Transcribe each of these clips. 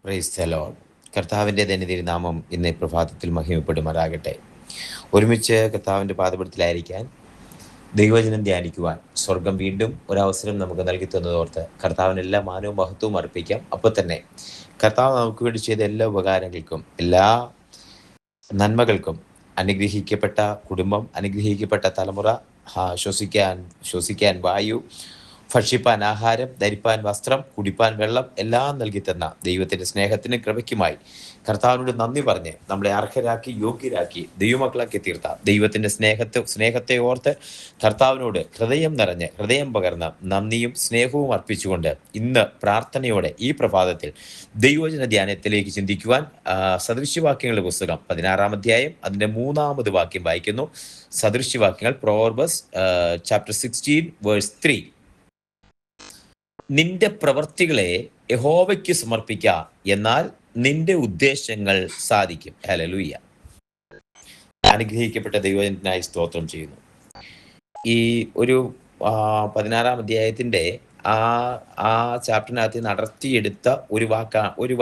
Praise the Lord. കർത്താവിൻ്റെ ധന്യതിരുനാമം ഇന്ന് പ്രഭാതത്തിൽ മഹിമപ്പെടുമാറാകട്ടെ. ഒരുമിച്ച് കർത്താവിൻ്റെ പാദപീഠത്തിലായിരിക്കാൻ, ദൈവവചനം ധ്യാനിക്കുവാൻ സ്വർഗം വീണ്ടും ഒരവസരം നമുക്ക് നൽകി തന്നതോർത്ത് കർത്താവിന് എല്ലാ മാനവും മഹത്വവും അർപ്പിക്കാം. അപ്പോൾ തന്നെ കർത്താവ് നമുക്ക് വേണ്ടി ചെയ്ത എല്ലാ ഉപകാരങ്ങൾക്കും എല്ലാ നന്മകൾക്കും, അനുഗ്രഹിക്കപ്പെട്ട കുടുംബം, അനുഗ്രഹിക്കപ്പെട്ട തലമുറ, ശ്വസിക്കാൻ വായു, ഭക്ഷിപ്പാൻ ആഹാരം, ധരിപ്പാൻ വസ്ത്രം, കുടിപ്പാൻ വെള്ളം എല്ലാം നൽകി തന്ന ദൈവത്തിൻ്റെ സ്നേഹത്തിനും കൃപയ്ക്കുമായി കർത്താവിനോട് നന്ദി പറഞ്ഞ് നമ്മളെ അർഹരാക്കി യോഗ്യരാക്കി ദൈവമക്കളാക്കി തീർത്ത ദൈവത്തിൻ്റെ സ്നേഹത്തെ ഓർത്ത് കർത്താവിനോട് ഹൃദയം നിറഞ്ഞ് ഹൃദയം പകർന്ന് നന്ദിയും സ്നേഹവും അർപ്പിച്ചുകൊണ്ട് ഇന്ന് പ്രാർത്ഥനയോടെ ഈ പ്രഭാതത്തിൽ ദൈവവചന ധ്യാനത്തിലേക്ക് ചിന്തിക്കുവാൻ സദൃശ്യവാക്യങ്ങളുടെ പുസ്തകം 16-ാം അധ്യായം അതിൻ്റെ 3-ാമത് വാക്യം വായിക്കുന്നു. സദൃശ്യവാക്യങ്ങൾ പ്രോവർബ്സ് ചാപ്റ്റർ 16 വേഴ്സ് 3. നിന്റെ പ്രവർത്തികളെ യഹോവയ്ക്ക് സമർപ്പിക്കുക, എന്നാൽ നിന്റെ ഉദ്ദേശങ്ങൾ സാധിക്കും. ഹല്ലേലൂയ. അനുഗ്രഹിക്കപ്പെട്ട ദൈവത്തിനായി സ്തോത്രം ചെയ്യുന്നു. ഈ ഒരു 16-ാം അധ്യായത്തിന്റെ ആ ചാപ്റ്ററിനകത്ത് നടത്തിയെടുത്ത ഒരു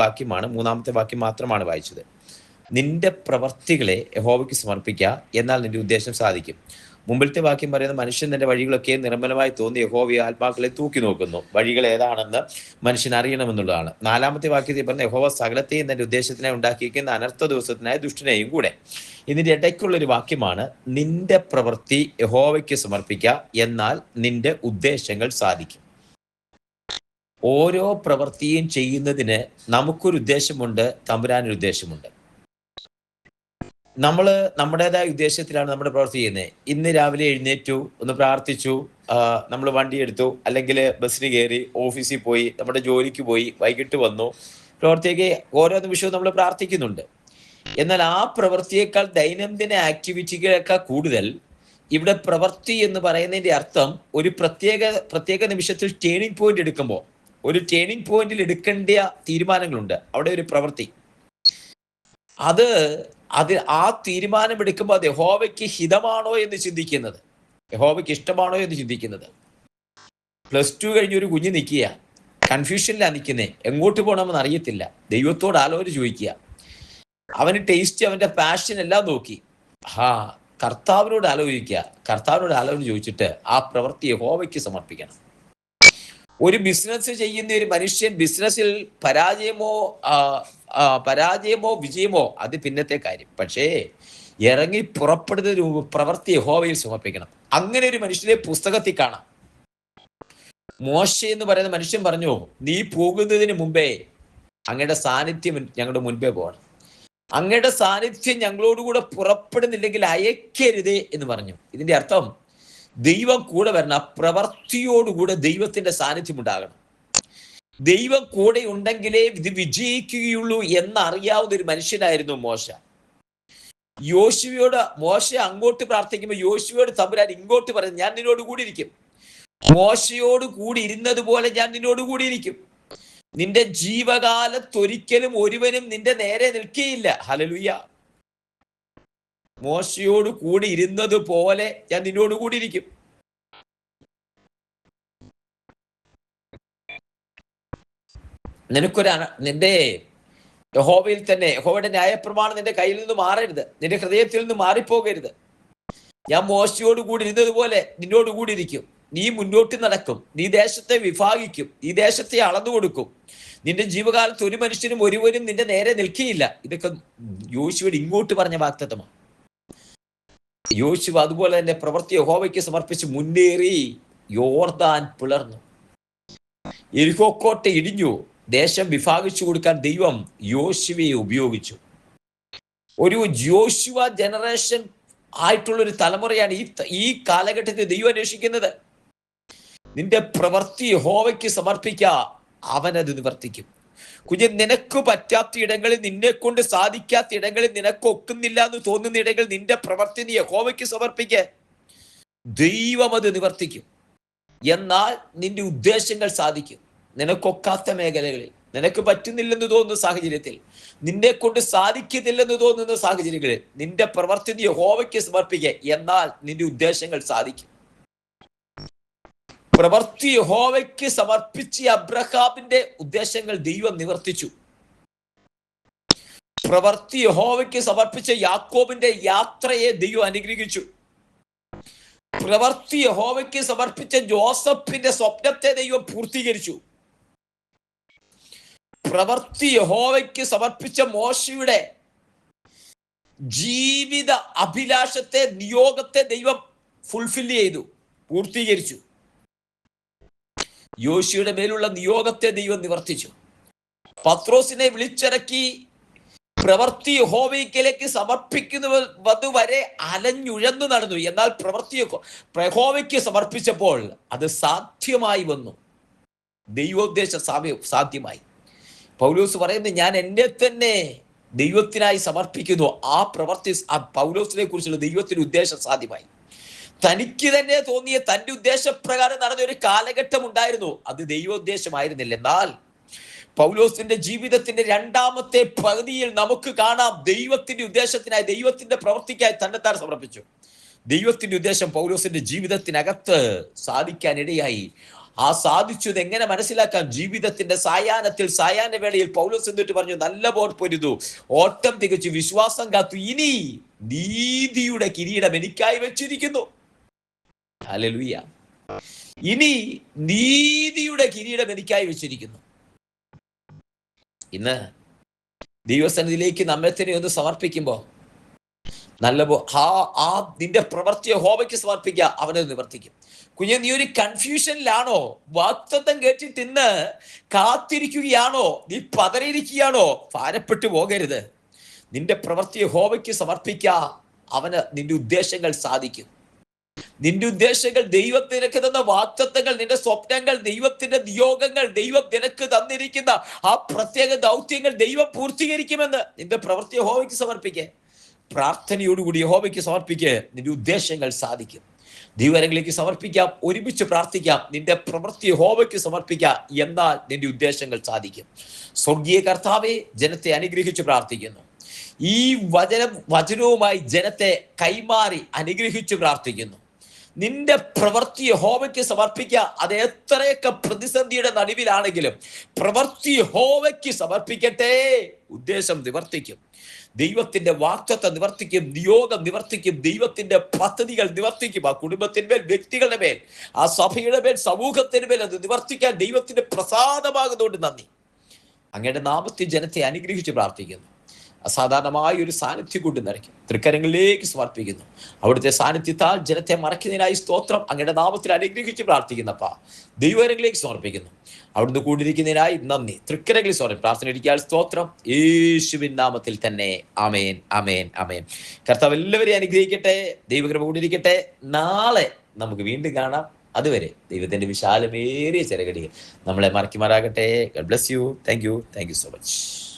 വാക്യമാണ്, 3-ാമത്തെ വാക്യം മാത്രമാണ് വായിച്ചത്. നിന്റെ പ്രവർത്തികളെ യഹോവയ്ക്ക് സമർപ്പിക്കുക, എന്നാൽ നിന്റെ ഉദ്ദേശം സാധിക്കും. മുമ്പിലത്തെ വാക്യം പറയുന്നത്, മനുഷ്യൻ തന്റെ വഴികളൊക്കെ നിർമ്മലമായി തോന്നി യഹോവയെ ആത്മാക്കളെ തൂക്കി നോക്കുന്നു. വഴികൾ ഏതാണെന്ന് മനുഷ്യൻ അറിയണമെന്നുള്ളതാണ്. 4-ാമത്തെ വാക്യത്തിൽ പറഞ്ഞ യഹോവ സകലത്തെയും തന്റെ ഉദ്ദേശത്തിനായി ഉണ്ടാക്കിയിരിക്കുന്ന അനർത്ഥ ദിവസത്തിനായി ദുഷ്ടനെയും കൂടെ. ഇതിന്റെ ഇടയ്ക്കുള്ളൊരു വാക്യമാണ്, നിന്റെ പ്രവൃത്തി യഹോവയ്ക്ക് സമർപ്പിക്കുക, എന്നാൽ നിന്റെ ഉദ്ദേശങ്ങൾ സാധിക്കും. ഓരോ പ്രവൃത്തിയും ചെയ്യുന്നതിന് നമുക്കൊരു ഉദ്ദേശമുണ്ട്, തമ്പുരാനൊരു ഉദ്ദേശമുണ്ട്. നമ്മൾ നമ്മുടേതായ ഉദ്ദേശത്തിലാണ് നമ്മുടെ പ്രവൃത്തി ചെയ്യുന്നത്. ഇന്ന് രാവിലെ എഴുന്നേറ്റു, ഒന്ന് പ്രാർത്ഥിച്ചു, നമ്മൾ വണ്ടി എടുത്തു, അല്ലെങ്കിൽ ബസ്സിന് കയറി ഓഫീസിൽ പോയി, നമ്മുടെ ജോലിക്ക് പോയി, വൈകിട്ട് വന്നു, പ്രവൃത്തിയൊക്കെ ഓരോ നിമിഷവും നമ്മൾ പ്രാർത്ഥിക്കുന്നുണ്ട്. എന്നാൽ ആ പ്രവൃത്തിയേക്കാൾ ദൈനംദിന ആക്ടിവിറ്റികളേക്കാൾ കൂടുതൽ ഇവിടെ പ്രവൃത്തി എന്ന് പറയുന്നതിന്റെ അർത്ഥം ഒരു പ്രത്യേക നിമിഷത്തിൽ ടേണിംഗ് പോയിന്റ് എടുക്കുമ്പോൾ, ഒരു ടേണിംഗ് പോയിന്റിൽ എടുക്കേണ്ട തീരുമാനങ്ങളുണ്ട്. അവിടെ ഒരു പ്രവൃത്തി, അത് ആ തീരുമാനം എടുക്കുമ്പോൾ അത് യഹോവയ്ക്ക് ഹിതമാണോ എന്ന് ചിന്തിക്കുന്നത്, യഹോവയ്ക്ക് ഇഷ്ടമാണോ എന്ന് ചിന്തിക്കുന്നത്. +2 കഴിഞ്ഞ് ഒരു കുഞ്ഞ് നിൽക്കുക, കൺഫ്യൂഷനിലാണ് നിൽക്കുന്നത്, എങ്ങോട്ട് പോകണമെന്ന് അറിയത്തില്ല. ദൈവത്തോട് ആലോചന ചോദിക്കുക. അവന് ടേസ്റ്റ്, അവന്റെ പാഷൻ എല്ലാം നോക്കി. കർത്താവിനോട് ആലോചിക്കുക. കർത്താവിനോട് ആലോചന ചോദിച്ചിട്ട് ആ പ്രവൃത്തി യഹോവയ്ക്ക് സമർപ്പിക്കണം. ഒരു ബിസിനസ് ചെയ്യുന്ന ഒരു മനുഷ്യൻ ബിസിനസ്സിൽ പരാജയമോ വിജയമോ അത് പിന്നത്തെ കാര്യം. പക്ഷേ ഇറങ്ങി പുറപ്പെടുന്ന ഒരു പ്രവൃത്തി യഹോവയിൽ സമർപ്പിക്കണം. അങ്ങനെ ഒരു മനുഷ്യനെ പുസ്തകത്തിൽ കാണാം. മോശെ എന്ന് പറയുന്ന മനുഷ്യൻ പറഞ്ഞു, നീ പോകുന്നതിന് മുമ്പേ അങ്ങയുടെ സാന്നിധ്യം ഞങ്ങളുടെ മുൻപേ പോകണം. അങ്ങയുടെ സാന്നിധ്യം ഞങ്ങളോടുകൂടെ പുറപ്പെടുന്നില്ലെങ്കിൽ അയക്കരുതേ എന്ന് പറഞ്ഞു. ഇതിന്റെ അർത്ഥം ദൈവം കൂടെ വരണം. പ്രവൃത്തിയോടുകൂടെ ദൈവത്തിന്റെ സാന്നിധ്യം ഉണ്ടാകണം. ദൈവം കൂടെ ഉണ്ടെങ്കിലേ ഇത് വിജയിക്കുകയുള്ളൂ എന്നറിയാവുന്ന ഒരു മനുഷ്യനായിരുന്നു മോശ. മോശ അങ്ങോട്ട് പ്രാർത്ഥിക്കുമ്പോൾ യോശുവയോട് തമ്പുരാൻ ഇങ്ങോട്ട് പറയുന്നത്, ഞാൻ നിന്നോട് കൂടി ഇരിക്കും. മോശയോട് കൂടി ഇരുന്നത് പോലെ ഞാൻ നിന്നോട് കൂടി ഇരിക്കും. നിന്റെ ജീവകാലത്തൊരിക്കലും ഒരുവനും നിന്റെ നേരെ നിൽക്കുകയില്ല. ഹല്ലേലൂയ. മോശയോട് കൂടി ഇരുന്നത് പോലെ ഞാൻ നിന്നോട് കൂടി ഇരിക്കും. നിന്റെ യഹോവയിൽ തന്നെ, യഹോവയുടെ ന്യായപ്രമാണം നിന്റെ കയ്യിൽ നിന്ന് മാറരുത്, നിന്റെ ഹൃദയത്തിൽ നിന്ന് മാറിപ്പോകരുത്. ഞാൻ മോശയോട് കൂടി ഇരുന്നത് പോലെ നിന്നോട് കൂടി ഇരിക്കും. നീ മുന്നോട്ട് നടക്കും, നീ ദേശത്തെ വിഭാഗിക്കും, ഈ ദേശത്തെ അളന്നു കൊടുക്കും. നിന്റെ ജീവകാലത്ത് ഒരു മനുഷ്യനും ഒരുവനും നിന്റെ നേരെ നിൽക്കുകയില്ല. ഇതൊക്കെ യോശുവയോട് ഇങ്ങോട്ട് പറഞ്ഞ വാഗ്ദത്തമാണ്. യോശുവ അതുപോലെ തന്നെ പ്രവൃത്തി യഹോവയ്ക്ക് സമർപ്പിച്ച് മുന്നേറി. യോർദാൻ പിളർന്നു, യെരിഹോ കോട്ട ഇടിഞ്ഞു. ദേശം വിഭാഗിച്ചു കൊടുക്കാൻ ദൈവം യോശുവയെ ഉപയോഗിച്ചു. ഒരു യോശുവ ജനറേഷൻ ആയിട്ടുള്ളൊരു തലമുറയാണ് ഈ കാലഘട്ടത്തിൽ ദൈവം അന്വേഷിക്കുന്നത്. നിന്റെ പ്രവൃത്തി യഹോവയ്ക്ക് സമർപ്പിക്കുക, അവനത് നിവർത്തിക്കും. കുഞ്ഞ്, നിനക്ക് പറ്റാത്ത ഇടങ്ങളിൽ, നിന്നെ കൊണ്ട് സാധിക്കാത്ത ഇടങ്ങളിൽ, നിനക്ക് ഒക്കുന്നില്ല എന്ന് തോന്നുന്ന ഇടങ്ങളിൽ നിന്റെ പ്രവൃത്തി നീ യഹോവയ്ക്ക് സമർപ്പിക്കുക, ദൈവം അത് നിവർത്തിക്കും. എന്നാൽ നിന്റെ ഉദ്ദേശങ്ങൾ സാധിക്കും. നിനക്കൊക്കാത്ത മേഖലകളിൽ, നിനക്ക് പറ്റുന്നില്ലെന്ന് തോന്നുന്ന സാഹചര്യത്തിൽ, നിന്നെ കൊണ്ട് സാധിക്കുന്നില്ലെന്ന് തോന്നുന്ന സാഹചര്യങ്ങളിൽ നിന്റെ പ്രവൃത്തി നീ യഹോവയ്ക്ക് സമർപ്പിക്കുക, എന്നാൽ നിന്റെ ഉദ്ദേശങ്ങൾ സാധിക്കും. പ്രവൃത്തി യഹോവയ്ക്ക് സമർപ്പിച്ച് അബ്രഹാമിന്റെ ഉദ്ദേശങ്ങൾ ദൈവം നിവർത്തിച്ചു. പ്രവൃത്തി യഹോവയ്ക്ക് സമർപ്പിച്ച യാക്കോബിന്റെ യാത്രയെ ദൈവം അനുഗ്രഹിച്ചു. പ്രവൃത്തി യഹോവയ്ക്ക് സമർപ്പിച്ച ജോസഫിന്റെ സ്വപ്നത്തെ ദൈവം പൂർത്തീകരിച്ചു. പ്രവൃത്തി യഹോവയ്ക്ക് സമർപ്പിച്ച മോശയുടെ ജീവിത അഭിലാഷത്തെ, നിയോഗത്തെ ദൈവം ഫുൾഫിൽ ചെയ്തു, പൂർത്തീകരിച്ചു. യോശുവയുടെ മേലുള്ള നിയോഗത്തെ ദൈവം നിവർത്തിച്ചു. പത്രോസിനെ വിളിച്ചിറക്കി പ്രവൃത്തി യഹോവയ്ക്കിലേക്ക് സമർപ്പിക്കുന്നത് വരെ അലഞ്ഞുഴന്നു നടന്നു. എന്നാൽ പ്രവൃത്തി യഹോവയ്ക്ക് സമർപ്പിച്ചപ്പോൾ അത് സാധ്യമായി വന്നു. ദൈവോദ്ദേശം സാധ്യമായി. പൗലോസ് പറയുന്നത്, ഞാൻ എന്നെ തന്നെ ദൈവത്തിനായി സമർപ്പിക്കുന്നു. ആ പ്രവൃത്തി, പൗലോസിനെ കുറിച്ചുള്ള ദൈവത്തിന്റെ ഉദ്ദേശം സാധ്യമായി. തനിക്ക് തന്നെ തോന്നിയ തന്റെ ഉദ്ദേശപ്രകാരം നടന്ന ഒരു കാലഘട്ടം ഉണ്ടായിരുന്നു. അത് ദൈവോദ്ദേശമായിരുന്നില്ല. എന്നാൽ പൗലോസിന്റെ ജീവിതത്തിന്റെ രണ്ടാമത്തെ പകുതിയിൽ നമുക്ക് കാണാം, ദൈവത്തിന്റെ ഉദ്ദേശത്തിനായി, ദൈവത്തിന്റെ പ്രവൃത്തിക്കായി തന്നെത്താൻ സമർപ്പിച്ചു. ദൈവത്തിന്റെ ഉദ്ദേശം പൗലോസിന്റെ ജീവിതത്തിനകത്ത് സാധിക്കാനിടയായി. ആ സാധിച്ചത് എങ്ങനെ മനസ്സിലാക്കാം? ജീവിതത്തിന്റെ സായാഹ്ന വേളയിൽ പൗലോസ് എന്നിട്ട് പറഞ്ഞു, നല്ല പോർ പൊരുതു, ഓട്ടം തികച്ചു, വിശ്വാസം കാത്തു, ഇനി നീതിയുടെ കിരീടം എനിക്കായി വെച്ചിരിക്കുന്നു. ഹല്ലേലൂയ. ഇനി നീതിയുടെ കിരീടം എനിക്കായി വെച്ചിരിക്കുന്നു. ഇന്ന് ദൈവസന്നിധിയിലേക്ക് നമ്മെ തന്നെ ഒന്ന് സമർപ്പിക്കുമ്പോ നിന്റെ പ്രവൃത്തി യഹോവയ്ക്ക് സമർപ്പിക്കുക, അവനെ നിവർത്തിക്കും. കുഞ്ഞെ, നീ ഒരു കൺഫ്യൂഷനിലാണോ? വാഗ്ദത്തം കേട്ടിട്ട് ഇന്ന് കാത്തിരിക്കുകയാണോ? നീ പതറിയിരിക്കുകയാണോ? ഭാരപ്പെട്ടു പോകരുത്. നിന്റെ പ്രവൃത്തി യഹോവയ്ക്ക് സമർപ്പിക്കുക, അവന് നിന്റെ ഉദ്ദേശങ്ങൾ സാധിക്കും. നിന്റെ ഉദ്ദേശങ്ങൾ, ദൈവം നിനക്ക് തന്ന വാഗ്ദത്തങ്ങൾ, നിന്റെ സ്വപ്നങ്ങൾ, ദൈവത്തിന്റെ നിയോഗങ്ങൾ, ദൈവം നിനക്ക് തന്നിരിക്കുന്ന ആ പ്രത്യേക ദൗത്യങ്ങൾ ദൈവം പൂർത്തീകരിക്കുമെന്ന് നിന്റെ പ്രവൃത്തി യഹോവയ്ക്ക് സമർപ്പിക്കേ. പ്രാർത്ഥനയോടുകൂടി യഹോവയ്ക്ക് സമർപ്പിക്കേ, നിന്റെ ഉദ്ദേശങ്ങൾ സാധിക്കും. ദൈവങ്ങളിലേക്ക് സമർപ്പിക്കാം, ഒരുമിച്ച് പ്രാർത്ഥിക്കാം. നിന്റെ പ്രവൃത്തി യഹോവയ്ക്ക് സമർപ്പിക്കാം, എന്നാൽ നിന്റെ ഉദ്ദേശങ്ങൾ സാധിക്കും. സ്വർഗീയ കർത്താവേ, ജനത്തെ അനുഗ്രഹിച്ച് പ്രാർത്ഥിക്കുന്നു. ഈ വചനവുമായി ജനത്തെ കൈമാറി അനുഗ്രഹിച്ച് പ്രാർത്ഥിക്കുന്നു. നിന്റെ പ്രവൃത്തി യഹോവയ്ക്ക് സമർപ്പിക്കുക. അത് എത്രയൊക്കെ പ്രതിസന്ധിയുടെ നടുവിലാണെങ്കിലും പ്രവൃത്തി യഹോവയ്ക്ക് സമർപ്പിക്കട്ടെ. ഉദ്ദേശം നിവർത്തിക്കും. ദൈവത്തിന്റെ വാഗ്ദത്തം നിവർത്തിക്കും, നിയോഗം നിവർത്തിക്കും, ദൈവത്തിന്റെ പദ്ധതികൾ നിവർത്തിക്കും. ആ കുടുംബത്തിന്റെ മേൽ, വ്യക്തികളുടെ മേൽ, ആ സഭയുടെ മേൽ, സമൂഹത്തിന്റെ മേൽ അത് നിവർത്തിക്കാൻ ദൈവത്തിന്റെ പ്രസാദമാകുന്നതുകൊണ്ട് നന്ദി. അങ്ങയുടെ നാമത്തിൽ ജനത്തെ അനുഗ്രഹിച്ച് പ്രാർത്ഥിക്കുന്നു. അസാധാരണമായ ഒരു സാന്നിധ്യം കൊണ്ട് നിറയ്ക്കും. തൃക്കരങ്ങളിലേക്ക് സമർപ്പിക്കുന്നു. അവിടുത്തെ സാന്നിധ്യത്താൽ ജനത്തെ മറക്കുന്നതിനായി സ്തോത്രം. അങ്ങയുടെ നാമത്തിൽ അനുഗ്രഹിച്ച് പ്രാർത്ഥിക്കുന്നപ്പാ, ദൈവകരങ്ങളിലേക്ക് സമർപ്പിക്കുന്നു. അവിടുന്ന് കൂടിയിരിക്കുന്നതിനായി നന്ദി. തൃക്കരങ്ങളിൽ സമർപ്പിക്കും. പ്രാർത്ഥന ഇരിക്കാൻ സ്തോത്രം. യേശുവിൻ നാമത്തിൽ തന്നെ. ആമേൻ, ആമേൻ, ആമേൻ. കർത്താവ് എല്ലാവരെയും അനുഗ്രഹിക്കട്ടെ. ദൈവകൃപ കൂടിയിരിക്കട്ടെ. നാളെ നമുക്ക് വീണ്ടും കാണാം. അതുവരെ ദൈവത്തിന്റെ വിശാലമേറിയ ചിറകടികൾ നമ്മളെ മറക്കുമാറാകട്ടെ. God bless you. Thank you so much.